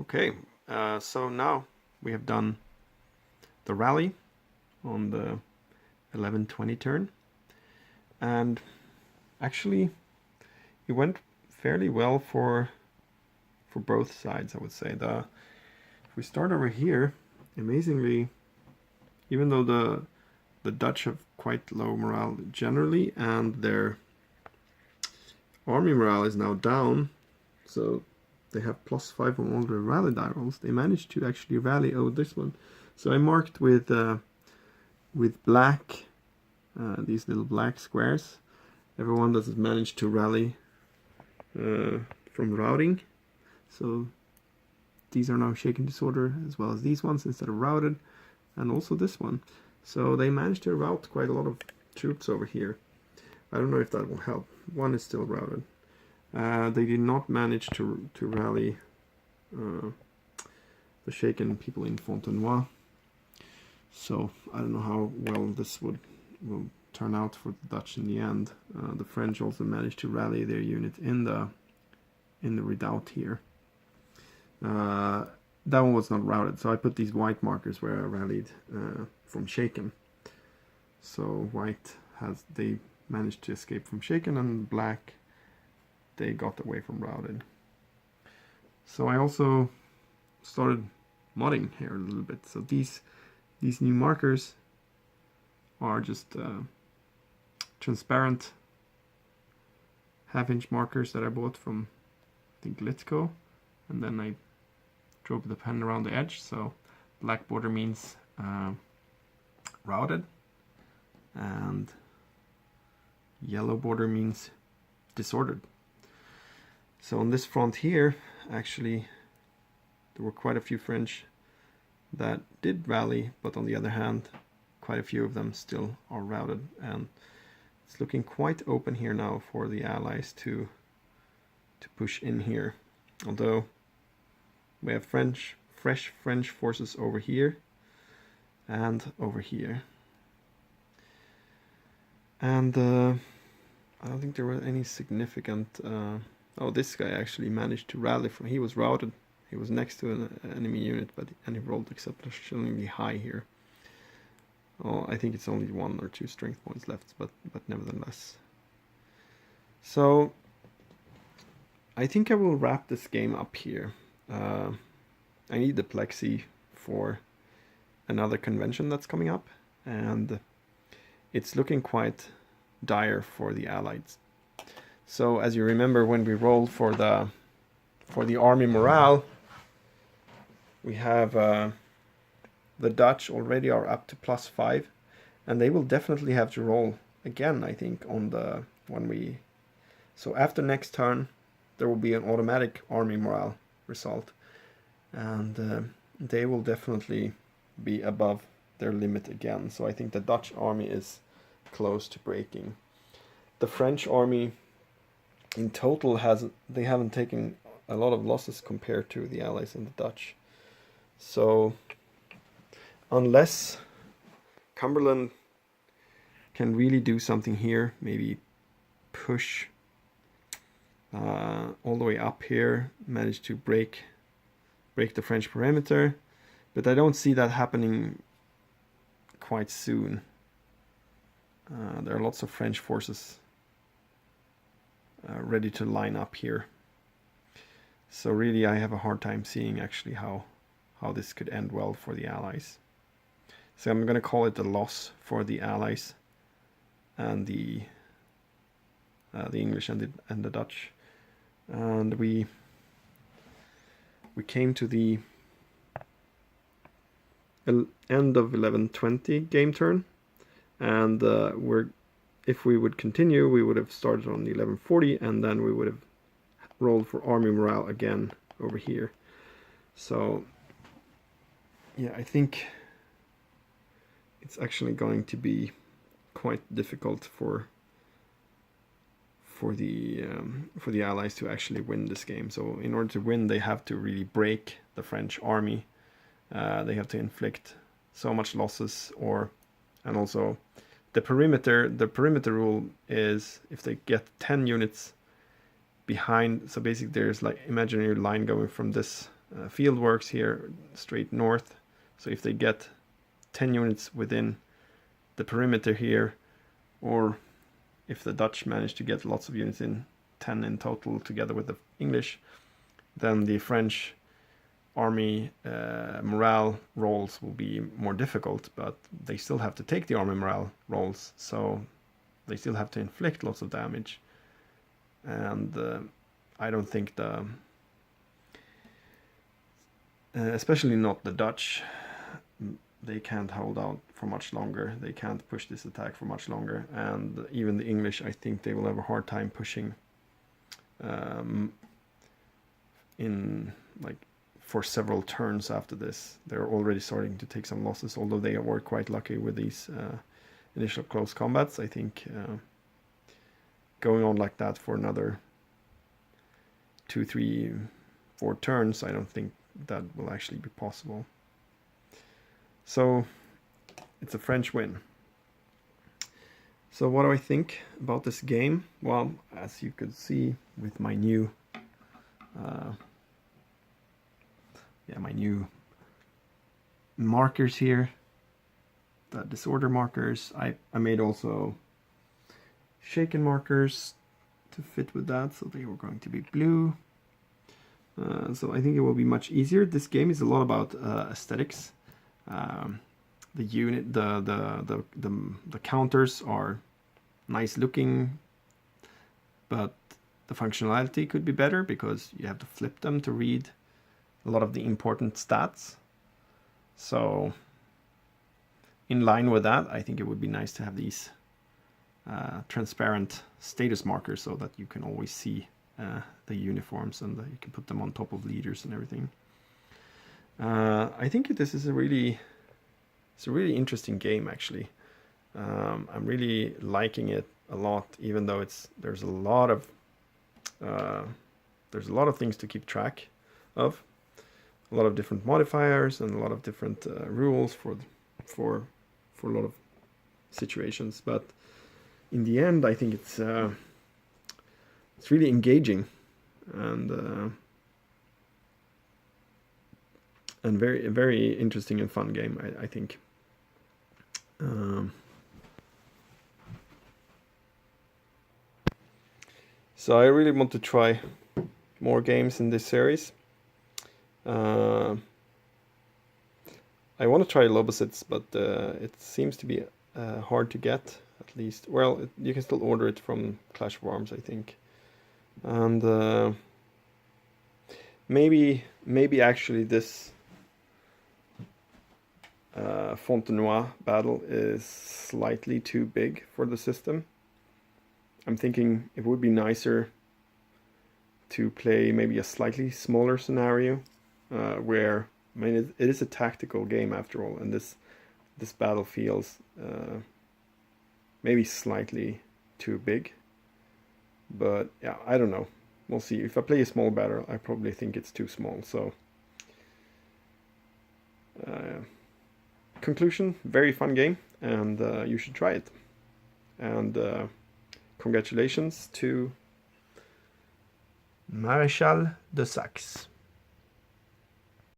Okay, so now we have done the rally on the 11:20 turn, and actually it went fairly well for both sides, I would say. If we start over here, amazingly, even though the Dutch have quite low morale generally, and their army morale is now down, so they have +5 on all their rally die rolls. They managed to actually rally this one. So I marked with black, these little black squares, everyone that has managed to rally from routing. So these are now shaken disorder, as well as these ones instead of routed, and also this one. So they managed to rout quite a lot of troops over here. I don't know if that will help. One is still routed. They did not manage to rally the shaken people in Fontenoy. So I don't know how well this will turn out for the Dutch in the end. The French also managed to rally their unit in the redoubt here. That one was not routed, so I put these white markers where I rallied from shaken. So white they managed to escape from shaken, and black they got away from routed. So I also started modding here a little bit. So these new markers are just transparent half-inch markers that I bought from, I think, Litco, and then I drove the pen around the edge. So black border means routed, and yellow border means disordered. So on this front here, actually, there were quite a few French that did rally, but on the other hand, quite a few of them still are routed, and it's looking quite open here now for the Allies to push in here. Although we have fresh French forces over here and over here, and I don't think there were any significant. Oh, this guy actually managed to rally from. He was routed. He was next to an enemy unit, and he rolled exceptionally high here. Oh, I think it's only 1 or 2 strength points left, but nevertheless. So I think I will wrap this game up here. I need the plexi for another convention that's coming up, and it's looking quite dire for the Allies. So as you remember, when we rolled for the army morale, we have the Dutch already are up to +5, and they will definitely have to roll again, I think, so after next turn there will be an automatic army morale result, and they will definitely be above their limit again. So I think the Dutch army is close to breaking. The French army in total they haven't taken a lot of losses compared to the Allies and the Dutch. So unless Cumberland can really do something here, maybe push all the way up here, manage to break the French perimeter, but I don't see that happening quite soon. There are lots of French forces ready to line up here. So really I have a hard time seeing actually how this could end well for the Allies. So I'm going to call it a loss for the Allies and the English and the Dutch. And we came to the end of 11:20 game turn, and if we would continue, we would have started on the 11:40, and then we would have rolled for army morale again over here. So yeah, I think it's actually going to be quite difficult for the Allies to actually win this game. So in order to win, they have to really break the French army. They have to inflict so much losses, and also the perimeter rule is if they get 10 units behind. So basically there's like imaginary line going from this field works here straight north. So if they get 10 units within the perimeter here, or if the Dutch manage to get lots of units in, 10 in total together with the English, then the French army morale rolls will be more difficult, but they still have to take the army morale rolls, so they still have to inflict lots of damage. And I don't think especially not the Dutch, they can't hold out for much longer. They can't push this attack for much longer. And even the English, I think they will have a hard time pushing in like for several turns after this. They're already starting to take some losses, although they were quite lucky with these initial close combats. I think going on like that for another 2, 3, 4 turns, I don't think that will actually be possible. So it's a French win. So what do I think about this game? Well, as you could see with my new my new markers here, the disorder markers, I made also shaken markers to fit with that, so they were going to be blue. So I think it will be much easier. This game is a lot about aesthetics. The unit, the counters are nice looking, but the functionality could be better because you have to flip them to read a lot of the important stats. So in line with that, I think it would be nice to have these transparent status markers so that you can always see the uniforms, and you can put them on top of leaders and everything. I think this is a really interesting game, actually. I'm really liking it a lot, even though there's a lot of things to keep track of, a lot of different modifiers and a lot of different rules for a lot of situations. But in the end, I think it's really engaging and very, very interesting and fun game, I think. So I really want to try more games in this series. I want to try Lobosits, but it seems to be hard to get, at least. Well, you can still order it from Clash of Arms, I think. And maybe actually this Fontenoy battle is slightly too big for the system. I'm thinking it would be nicer to play maybe a slightly smaller scenario where, I mean, it is a tactical game after all, and this battle feels maybe slightly too big. But yeah, I don't know. We'll see. If I play a small battle, I probably think it's too small. So conclusion, very fun game, and you should try it. And congratulations to Maréchal de Saxe.